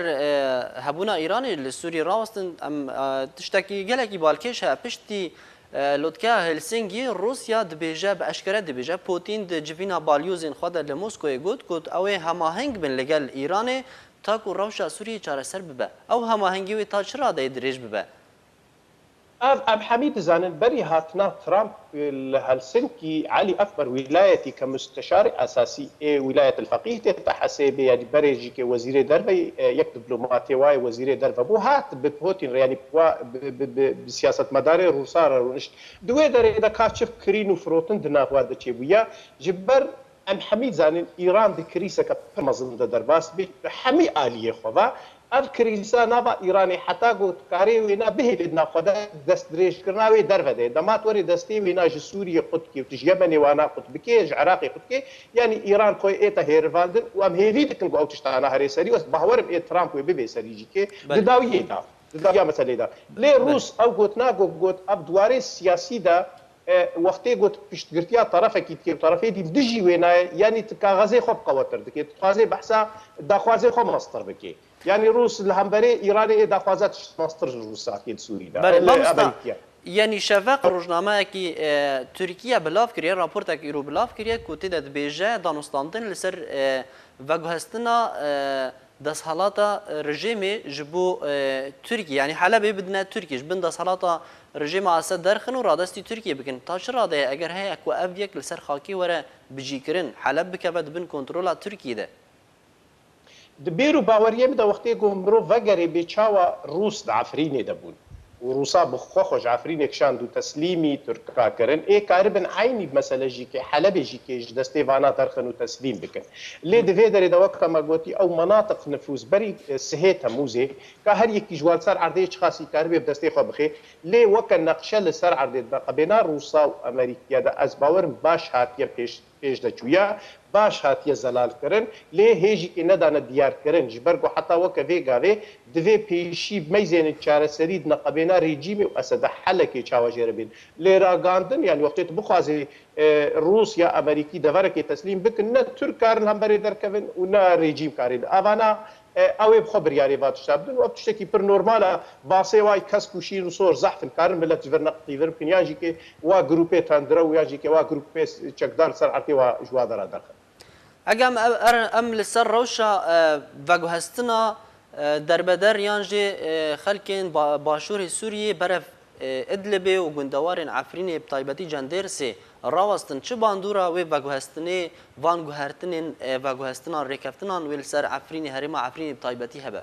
هبونا ایرانی لسوری راستن ام تشتکی گلکی بالکش ها پشتی لودکا هلسینگی روسیا دبیجه به اشکره دبیجه پوتین د جوینا بالیوزین خود لموسکو گوت او هماهنگ بن لگل ایران تا کو روشا سوریه چاره سر ببه او هماهنگی و تا چرا د درج ببه اب حميد زانن بري هاتنا ترامب هلسنكي علي اكبر ولايتي كمستشار اساسي ولايه الفقيه تحسب يعني بريجي كوزير دربي يك دبلوماتي واي وزير دربي بو هات ببوتين يعني بسياسه مدار روسار ونش دوي در اذا كاشف كرينو فروتن دنا واد تشيبيا جبر ام حميد زانن ايران دكريسه كمزن درباس بحمي اليه خوا اب کریسا نوا ایرانی حتی گوت کاری وینا به بدنا خدا دست دریش کرناوی درفده دمات وری دستی وینا ج سوریه قد کی و تجيبني وانا قد بكي ج عراقي قد كي يعني ايران كوي ايتا هيرفالدن وام هيري تكن قو تشتانا هري سري وس باور بي ترامب وبي سري جي كي داويه دا داويه مساله دا لي روس او قوتنا قوت اب دواري سياسي دا وقتی گوت پشتگرتیا طرفه کی که طرفه دی دجی وینا یعنی کاغذی خوب قوتر دکی تخازی بحثا داخوازی خوب مستر بکی يعني روس الهمبري ايراني اذا فازت مصدر روس اكيد سوري يعني شفاق روزنامه کی ترکیه بلاف کریه راپورت کی رو بلاف کریه کوتی د بیجه دانستاندن لسر وگهستنا دس حالاتا رژیم جبو ترکیه يعني حلبه بدنا ترکیه جبن دس حالاتا رژیم اسد درخن و رادستی ترکیه بکن تا چرا ده اگر هي اكو افيك لسر خاکی وره بجیکرن حلب بکبد بن کنترول ترکیه ده دبيرو باوريه بدا وقتي مرو فقري بيتشاوا روس دعفريني دبون وروسا بخوخج عفريني كشان دو تسليمي تركا كرن اي كاربن عيني بمساله جيكي حلب جيكي دستي فانا ترخن وتسليم بكن لي دفيدري دا وقت ما قلتي او مناطق نفوذ بري سهيتا موزي كهر يكي جوال سر عردي خاصي كاربي بدستي خو بخي لي وكن نقشه لسر عردي بين روسا وامريكا دا ازباور باش هاتيه پیش دچویا باش هاتیه زلال کرن لی هیجی که ندانه دیار کرن جبرگو حتی وکه ویگاوی دوی پیشی میزین چاره سرید نقبینا رژیم و اسد حلکی چاوجه ربین لی راگاندن یعنی وقتی بخوازی روس یا امریکی دورکی تسلیم بکن نه ترک کارن هم بری درکون و نه رژیم کارین اوانا اوی بخبر یاری وات شتابدن و تشتکی پر نورمالا واسه وای کس کوشین و صور زحفن کارن ملت جبر نقطی ورکن یاجی که وا گروپی تندرو یاجی که وا گروپی چکدار سرعتی و جوادر درکن اگم ام لسر روشا وگهستنا دربدر یانجی خلکین باشور سوریه برف ادلبه و گندوارن عفرین بتایبتی جندرسه راوستن چه باندورا و وگهستنه وان گهرتنن وگهستنا رکفتنان ویل سر عفرین هرما عفرین بتایبتی هبه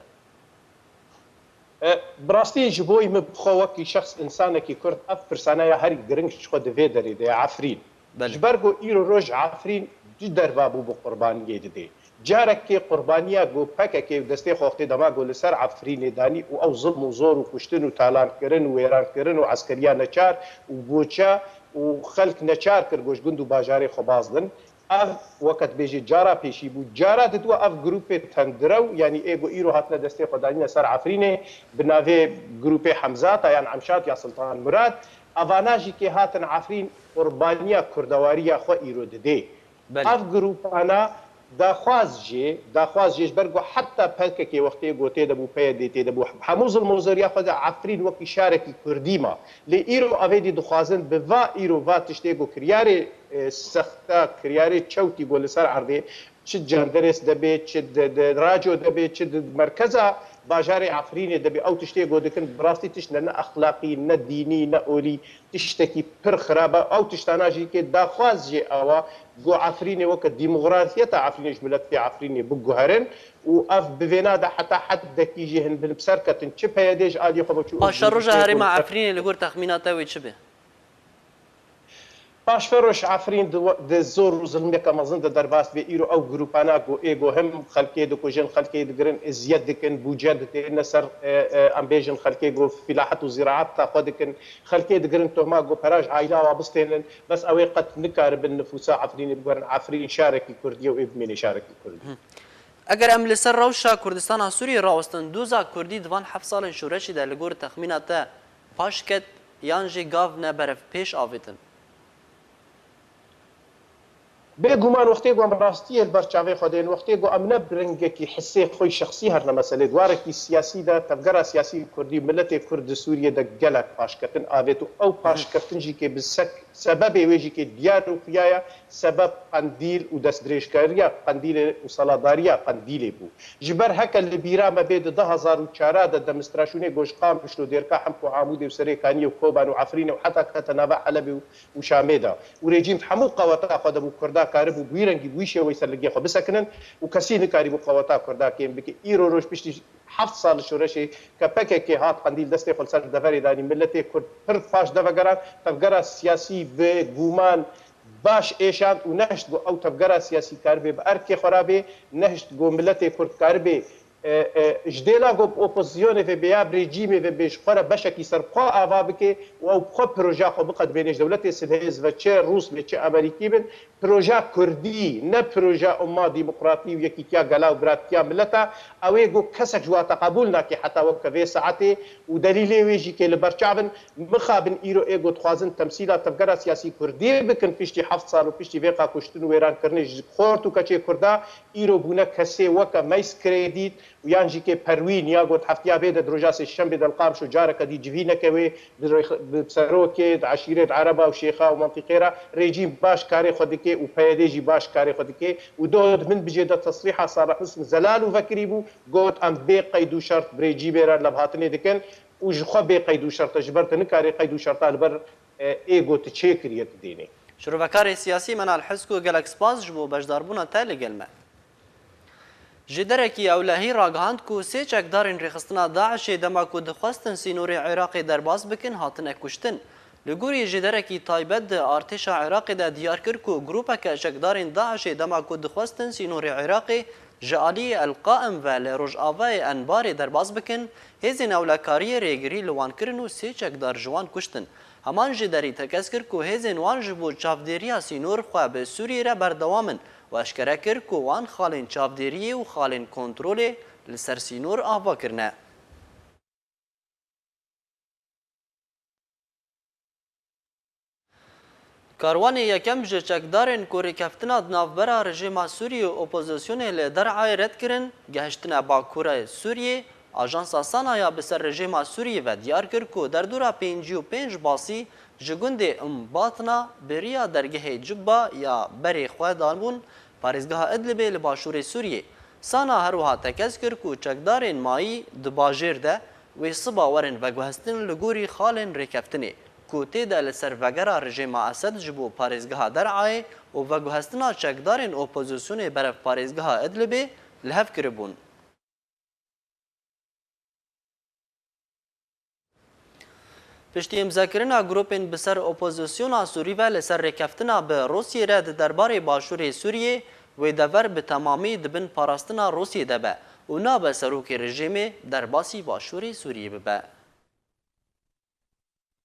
براستي جبوي مبخوكي شخص انسانكي كرد افرسانه يا هري جرينش خد فيدري دي عفرين جبرغو ايرو روج عفرين جدر بابو بقربانيه دي جارك قربانيه جو باكك دستي خوختي دما جو لسر عفرين داني او ظلم وزور وكشتن وتالان كرن ويران كرن وعسكريا نچار وبوچا وخلق نچار كرغوش گندو باجاري خبازدن اف وقت بيجي جارا بيشي بو جارا دتو اف جروب تندرو يعني ايجو ايرو هاتنا دستي خدانيه سر عفرين بنافي جروب حمزات يعني عمشات يا سلطان مراد افاناجي كي هاتن عفرين قربانيه كردواريه خو ايرو ددي اف جروب انا داخواز جي برغو حتى بلكي وقتي غوتي دبو بيدي دبو حموز الموزر ياخذ عفرين وكي شاركي كرديما لي ايرو افيدي دخوازن بفا ايرو فا تشتيغو كرياري سختا كرياري تشوتي غول سر عرضي شد جاندرس دبي شد راجو دبي شد مركزا باجاري عفريني دبي او تشتيغو دكن براستي تشنا اخلاقي نا ديني نا اولي تشتكي بر خرابه او تشتاناجي كي داخواز جي اوا جو عفريني وك ديمقراطيه تاع عفريني جملت في عفريني بوغهرن واف بفينادا حتى حد كيجيهن بالبسركه تنشب هيديج ادي خبو باش رجع هري مع عفريني اللي قلت تخميناته ويتشبه باش فروش عفرين د زور ظلمي كما زند درباس بي ايرو او جروبانا جو ايجو هم خلكي دو كوجن خلكي دغرن ازياد دكن بوجاد نسر امبيجن خلكي جو فلاحه وزراعات تاخذكن خلكي دغرن توما جو براج عائله وابستين بس اوي قد نكار بالنفوس عفرين بغرن عفرين شاركي كرديه وابمني شاركي كردي اگر ام لسر روشا كردستان سوري راوستن دوزا كردي دوان 7 سال شورشي ده لگور تخميناته پاشكت يانجي گاو نبرف پیش آویتن بێگومان وەختێک گوم ڕاستیە بەرچاوی خۆدێن وەختێک گو ئەم نەبرنگێکی حسێ خۆی شخصی هەر لە مەسەلێ دوارێکی سیاسیدا تەفگەرە سیاسی کوردی ملەتێ کورد سووریە دە گەلک پاشکردن ئاوێت و ئەو پاشکردنجی کێ بسەک سەبەبێ وێژی کێ دیار و خوایە سەبەب قەندیل و دەستدرێژکاریە قەندیلێ و سەڵاتداریە قەندیلێ بوو ji ber heke li bîra me bê di 2004 de demonstrasyonê goşqam piştodêrka hem ku Amûdê û Serêkaniyê û Koban û Efrînê û heta kete nava Helebê û Şamê da û rejîm hemû qeweta xwe de bû Kurda karibû bû rengî bû şêweyî serligê xwe bisekinin û kesî nikarîbû qeweta Kurda kêm bike îro roj piştî 7 sal şoreşê ke pekekê hat qendîl destê xwe ser deverê danî milletê Kurd pir paş devegeran tevgera siyasî ve guman باش ایشان و نهشت گو او تفگرا سیاسی کربه به ارکی خرابه نهشت گو ملت کرد کربه جدیلا گو اپوزیون و بیا رژیم و بیش خورا بشکی سرقا آوا بکه و او خو پروژه خو بقد بینش دولت سنهز و چه روس و چه امریکی بن پروژه کردی نه پروژه اما ديمقراطي و یکی کیا گلا و براتیا ملتا او گو کسک جوا تقبل نکی حتی وقت و ساعته و دلیل ویجی که لبرچابن مخابن ایرو ایگو تخوازن تمثیلا تفگرا سیاسی کردی بکن پیشتی 7 سال و پیشتی ویقا کشتن و ایران کرنش خورتو کچه کردا ایرو بونه کسی وکا میس کردید و یانجی که پروین یا گوت هفتیا بید دروجاس شنبه دلقام شو جارك دي جوينه كوي بسروكي عشيره عربه وشيخه ومنطقه ريجيم باش كاري خدكي وبيديجي باش كاري خدكي ودود من بجد تصريحه صار اسم زلال وفكريبو قوت ام بي قيدو شرط بريجي بيرا لبهاتني دكن وجخو بي قيدو شرط جبرت نكاري قيدو شرط البر ايغو تشيكريت ديني شروعکار سیاسی من الحزب و گلکسپاس جبو بجداربونا تالی گلمه جدرکی اولهی راگهاند کو سه چکدارین رخصتنا داعش دما کو دخواستن سینور عراق درباز بکن هاتن کشتن لگوری جدرکی تایبت ارتش عراق ده دیار کر کو گروپ که چکدارین داعش دما کو دخواستن سینور عراق جالی القائم و لروج آوای انبار درباز بکن هزین اولکاری ریگری لوان کرن و سه چکدار جوان کشتن همان جدری تکس کر کو هزین وان جبو چافدیریا سینور خو به سوریه را بردوامن و اشکره کر که وان خالین چافدیری و خالین کنترول لسر سینور آوا کرنه. کاروان یکم جه چکدارن که ریکفتنا دنافبرا رژیم سوریه و اپوزیسیون لدرعای رد کرن گهشتنا باکوره سوریه آژانس سانایا بسر رژیم سوریه و دیار کر که در دورا 55 باسی جگوند باطنا بریا درگه جبا یا بری خواه دانبون پارێزگەها ئەدلبێ لە باشووری سووریێ سانا هەروەها تەکەس کرد و چەکدارên مایی di bajêr de wê siba werin veguhestin li gorî xalên rêkeftinê ku têde li ser vegera rejêma Esed ji bo parêzgeha Derعayê û veguhestina çekdarên opozisyonê berev parêzgeha Idlibê li hev kiribûn. Piştî imzekirina grûpên bi ser opozisyona Sûrî ve li ser rêkeftina bi Rûsyê re di derbarê başûrê Sûriyê wê dever bi temamî dibin parastina Rûsyê de be û nabe serokê rejîmê derbasî başûrê Sûriyê bibe.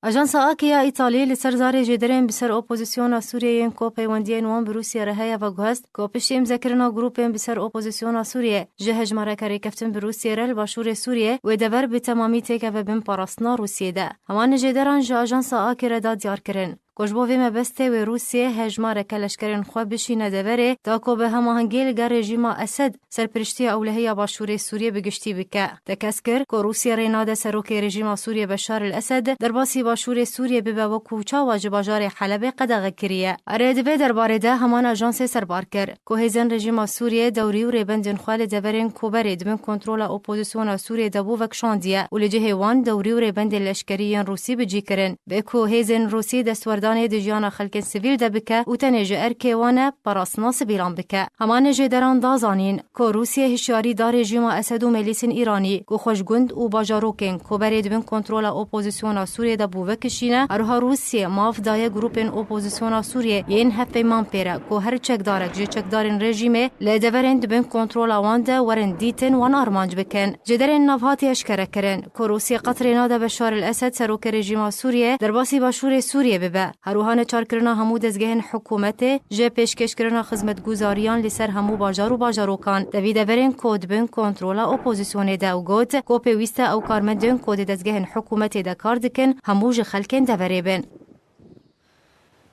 Ajansa Akeya İtalyê li ser zarê jêderên bi ser opozisyona Sûriyeyên ku peywendiyên wan bi Rûsya re heye veguhest ku piştî imzekirina grûpên bi ser opozisyona Sûriyê ji hejmareka rêkeftin bi Rûsyê re li başûrê Sûriyê wê dever bi temamî têkeve bin parastina Rûsyê de. Heman jêderan ji Ajansa Ake re da diyar kirin. Ku ji bo vê mebestê wê Rûsyê hejmareke leşkerên xwe bişîne deverê da ku bi hemahengê li gel rejîma Esed serpiriştiya ewlehiya başûrê Sûriyê bi giştî bike. Tekez kir ku Rûsya rê nade serokê rejîma Sûriyê Beşar el-Esed derbasî başûrê Sûriyê bibe wekû çawa ji bajarê Helebê qedexe kiriye. Erê divê derbarê de heman ajansê serbar kir ku hêzên rejîma Sûriyê dewrî û rêbendên xwe li deverên koberê dibin kontrola opozisyona Sûriyê de bû vekşandiye û li cihê wan dewrî û rêbendên leşkerî yên Rûsî bicî kirin. Bê ku hêzên Rûsî destwerdana di jiyana xelkên sivîl de bike û tenê ji erkê wan e parastina sivîlan bike. Heman jêderan da zanîn ku Rûsya hişyarî da rejîma Esed û melîsên Îranî ku xweşgund û bajarokên koberê dibin kontrola opozisyona Sûriyê de bû vekişîne herha Rûsyê mav daye grûpên opozisyona Sûriyê yên hevpeyman pêre ku her çekdarek ji çekdarên rejîmê li deverên dibin kontrola wan de werin dîtin wan armanc bikin. Jêderên navhatî eşkere kirin ku Rûsya qetrê nade Beşar el-Esed serokê rejîma Sûriyê derbasî başûrê Sûriyê bibe. Herûha neçarkirina hemû dezgehên hikûmetê ji pêşkêşkirina xizmetguzariyan li ser hemû bajar û bajarokan devî deverên ku dibin kontrola opozisyonê de û got ku pêwîst e ew karmendên ku di dezgehên hikûmetê de kar dikin hemû ji xelkên deverê bin.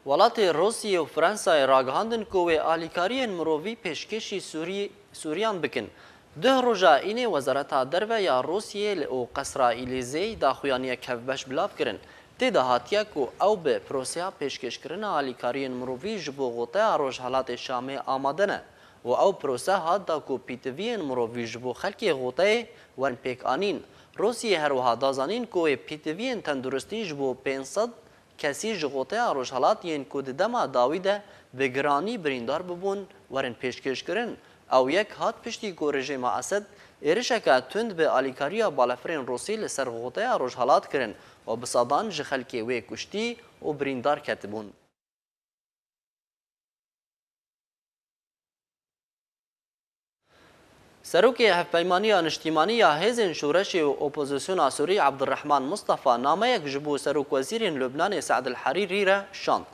وڵاتی روسیە و فرانسای ڕاگەهاندن کە وێ ئالیکاریên mirovî pêşkêşî Sûriyan bikin. Duh roja înê Wezareta Derve ya Rosyayê li û qesra Îlîzeyê daxuyaniyek hevbeş bilav kirin. Têda hatiye ku ew bi proseya pêşkêşkirina alîkariyên mirovî ji bo goteya Rojhilatê Şamê amade ne. û ew prose hat da ku pîtiviyên mirovî ji bo xelkê goteyê wen pêkanîn. Rosyayê her wiha dazanîn ku wê pîtiviyên tenduristî ji bo 500 kesî ji goteya Rojhilatiyên ku di dema dawî de bi giranî birîndar bibûn werin pêşkêşkirin. Ew yek hat piştî ku rejima Esed êrişeke tund bi alîkariya balafirên Rûsî li ser goteya Rojhilat kirin û bi sedan ji xelkê wê kuştî û birîndar ketibûn. Serokê Hevpeymaniya Niştîmanî ya Hêzên Şûreşê û Opozisyona Sûrî Abdurrahman Mustafa nameyek ji bo Serokwezîrên Lubnanê Saed el-Herîrî re şand.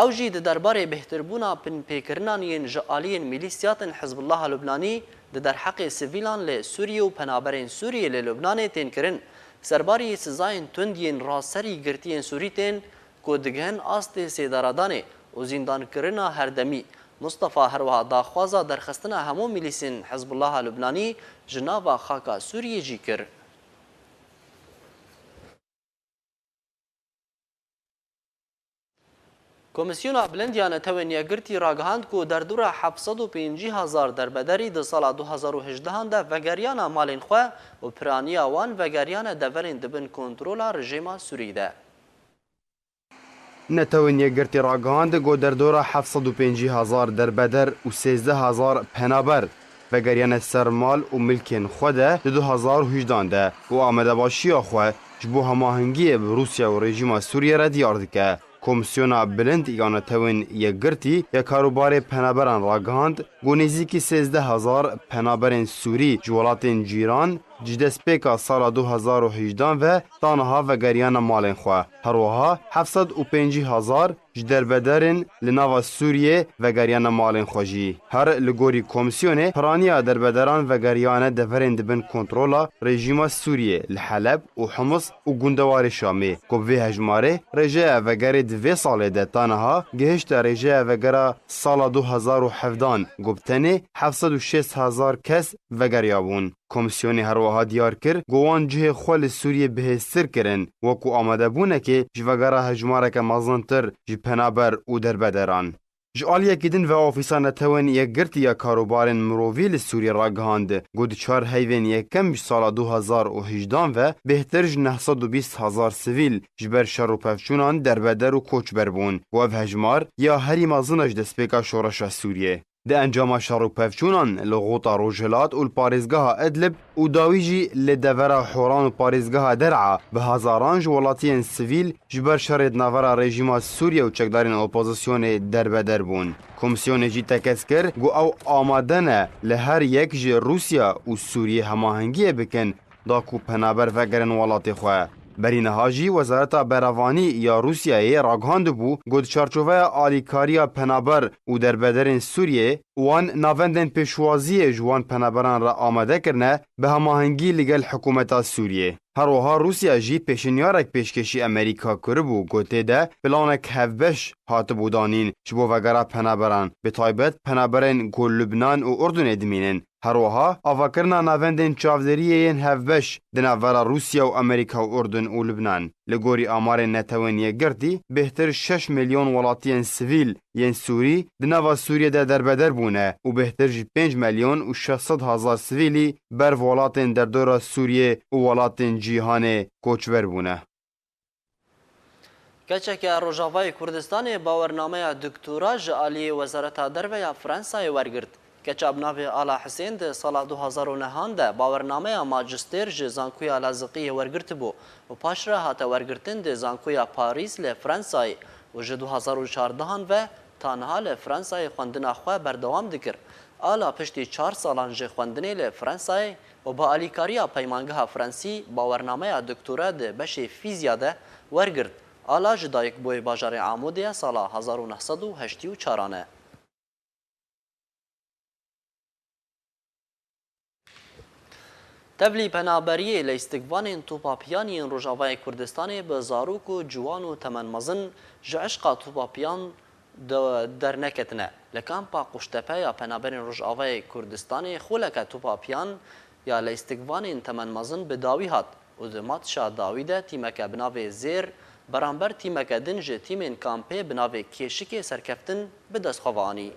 Ew jî di derbarê bêhtirbûna pinpêkirinan yên ji aliyên milîsyatin Hizbullaha Lubnanî di derheqê sivîlan li Sûriye û penaberên Sûriye li Lubnanê tên kirin. Serbarî sizayên tund yên raserî girtiyên Sûrî tên ku digihin astê sêdaradanê û zîndankirina herdemî. Mustafa her wiha daxwaza derxistina hemû milîsên Hizbullaha Lubnanî ji nava xaka Sûriyê jî kir. Komisyona Bilindiya Netewên Yekgirtî ragihand ku derdora 750,000 derbederî di sala 2018 de vegeriyana malên xwe û piraniya wan vegeriyana deverên dibin kontrola rejima Sûrî de. Netewên Yekgirtî ragihand ku derdora 750,000 derbeder û 13,000 penaber vegeriyana sermal û milkên xwe de di 2018 de û amadebaşiya xwe ji bo hemahengiyê bi Rûsya û rejima Sûriye re diyar dike. Komisyona Bilind ya Netewên Yekgirtî ya karobarê penaberan ragihand ku nêzîkî 13,000 penaberên Sûrî ji welatên cîran ji destpêka sala 2018 ve taniha vegeriyana malên xwe. Her wiha 750,000 ji derbederên li nava Sûriyê vegeriyana malên xwe jî. Her li gorî komisyonê piraniya derbederan vegeriyane deverên dibin kontrola rejima Sûriyê li Heleb û Humus û gundewarê Şamê. Ku vê hejmarê rêjeya vegerê di vê salê de taniha gihişta rêjeya vegera sala 2017 ku bi tenê 706,000 kes vegeriya bûn. Komisyonê her wiha diyar kir ku wan cihê xwe li Sûriyê bihêztir kirin wekû amadebûnekê ji vegera hejmareke mezintir ji penaber û derbederan. Ji aliyekî din ve ofîsa Netewên Yekgirtî ya karobarên mirovî li Sûriyê ragihand ku di çar heyvên yekem ji sala 2018 ve bêhtir ji 920,000 sivîl ji ber şer û pevçûnan derbeder û koçber bûn û ev hejmar ya herî mezin ji destpêka şoreşa Sûriyê. Di encama şer û pevçûnan li Gota Rojhilat û li parêzgeha Idlib û dawî jî li devera Horan û parêzgeha Der'a bi hezaran ji welatiyên sivîl ji ber şerê di navera rejima Sûriye û çekdarên opozisyonê derbeder bûn. Komisyonê jî tekez kir ku ew amade ne li her yek ji Rûsya û Sûriyê hemahengiyê bikin da ku penaber vegerin welatê xwe. Berîneha jî Wezareta Beravanî ya Rûsyayê ragihand bû ku di çarçoveya alîkariya penaber û derbederên Sûriyê wan navendên pêşwaziyê ji wan penaberan re amade kirine bi hemahengî li gel hikûmeta Sûriyê. Her wiha Rûsya jî pêşinyarek pêşkêşî Amerîka kiribû ku tê de planek hevbeş hatibû danîn ji bo vegera penaberan bi taybet penaberên ku Lubnan û Urdunê dimînin. Her wiha avakirina navendên çavderiyê yên hevbeş di navbera Rûsya û Amerîka û Urdun û Lubnan. Li gorî amarên Netewên Yekgirtî bêhtir 6 milyon welatiyên sivîl yên Sûrî di nava Sûriyê de derbeder bûne û bêhtir jî 5 milyon û 600,000 sivîlî ber welatên derdora Sûriyê û welatên cîhanê koçber bûne. Keçeke Rojavayê Kurdistanê bawernameya doktora ji aliyê Wezareta Derve ya Fransayê wergirt. Keça bi navê Ala Hüseyn di sala 2009 de bawernameya majistêr ji Zankoya Laziqiyê wergirtibû û paş re hate wergirtin di Zankoya Parîs li Fransayê û ji 2014 ve taniha li Fransayê xwendina xwe berdewam dikir. Ala piştî 4 salan ji xwendinê li Fransayê û bi alîkariya peymangeha Fransî bawernameya doktora di beşê fîzya de wergirt. Ala ji dayikbûyê bajarê Amûdê sala 1984 e. تبلی پنابریه لیستگوان توپاپیانی روژاوای کردستان به زاروک و جوان و تمن مزن جعشقا توپاپیان در نکتنه لکامپا قشتپه یا پنابرین روژاوای کردستان خولک توپاپیان یا لیستگوان تمن مزن به داوی هات و دمات شا داوی ده تیمک بناوی زیر برانبر تیمک دنج تیمین کامپه بناوی کشک سرکفتن به دست خوانی.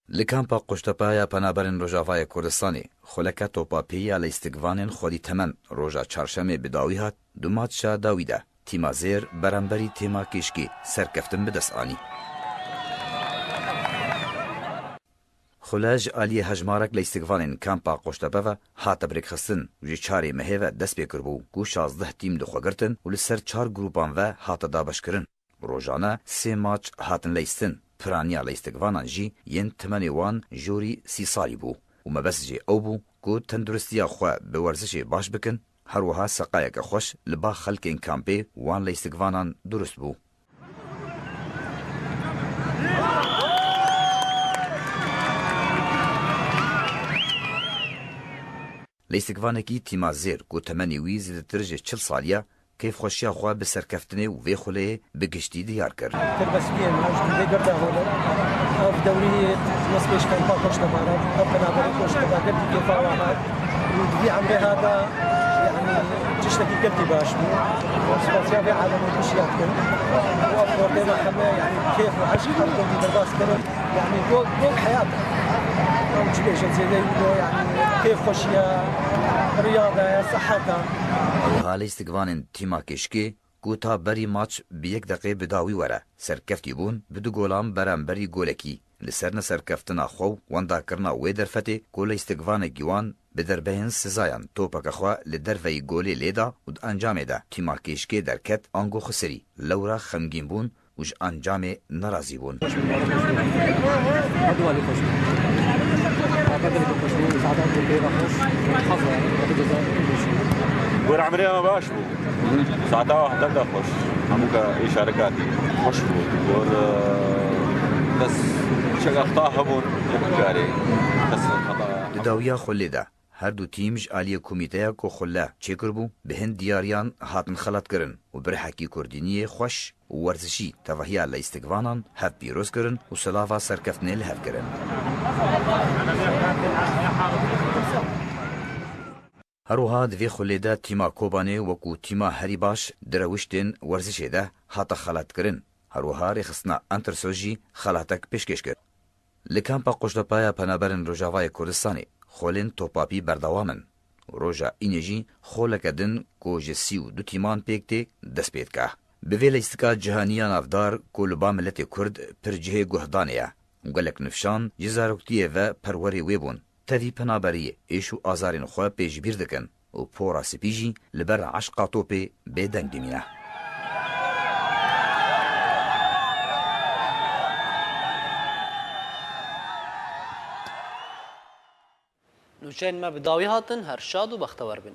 لکامپا قشتپایا پنابرین روژاوای کردستانی خولک توپاپیا لیستگوان خودی تمن روژا چارشمه به داوی هات دمات شا داوی ده تیما زیر برانبری تیما کشکی سرکفتن به دست آنی. خلاج آلی هجمارک لیستگوانین کامپا قشتپه و هات بریک خستن و جی چاری مهیوه دست بکر بو گو 16 تیم دخوا گرتن و لسر 4 گروپان و هات دابش کرن. روژانه 3 ماچ هاتن لیستن پرانیا لیستگوانان جی ین تمنی وان جوری 30 سالی بو و مبس جی او بو گو تندرستیا خواه به ورزش باش بکن هروها سقایک خوش لبا خلکین کامپی وان لیستگوانان درست بو. لیستگوانکی تیما زیر گو تمنی وی زیدتر جه 40 سالیا کیف خوشیا خواه به سرکفتنه و وی خوله بگشتی دیار کرد. تربسکیه مجدی گرده هوله اف دوری نسبش کمپا کشت بارد اف بنابری کشت بارد کیفا واحد ودي عمري هذا يعني تشتكي قلبي باش سباسيا في عالم الاشياء كل وافضل ديما حما يعني كيف وعيش حركه في درباس كلام يعني فوق حياتك وجليش زي يعني كيف خوشيا رياضه صحتها حالی استگوان تیما کشکی گوتا بری ماچ به 1 دقیقه بداوی وره سرکفتی بون بدو گولام برانبری گولکی لسر سرکفتنا خو وندا کرنا وی درفته گول استگوان گیوان به دربهن سزایان توپک خوا لدروی گولی لیدا و انجام ده تیما کشکی درکت آنگو خسری لورا خمگین بون وش انجام نرازی بون ور عمري ما باش ساعتها واحدة بدها خوش هموك شركاتي خوش ور بس شغل اخطاء هبون يبقاري بس خطا لداویا خلیده هر دو تیمج آلی کمیته کو خلا چیکر بو به هند دیاریان هاتن خلط کرن و بر حکی کردینی خوش و ورزشی توهیا لیستگوانان هف پیروز کرن و سلاوا سرکفتنه لحف کرن. هروها دوی خلیده تیما کوبانه وکو تیما هری باش دروشتن ورزشه ده هاتا خلط کرن. هروها رخصنا انترسوجی خلطک پیشکش کرد. لکامپا قشتپایا پنابرن روژاوای کردستانی خولین توپاپی بردوامن. روژا اینجی خولکدن کو جسی و دو تیمان پیکتی دست پید که. به ویل استکا جهانیان افدار کولبا ملت کرد پر جه گهدانیه. گلک نفشان جزاروکتیه و پروری ویبون. تاوی پنابریه ایشو آزارین خواه پیش بیردکن و پورا سپیجی لبر عشقا توپی بیدنگ دیمینه. نوچین ما بداوی هاتن هر شاد و بختور بن.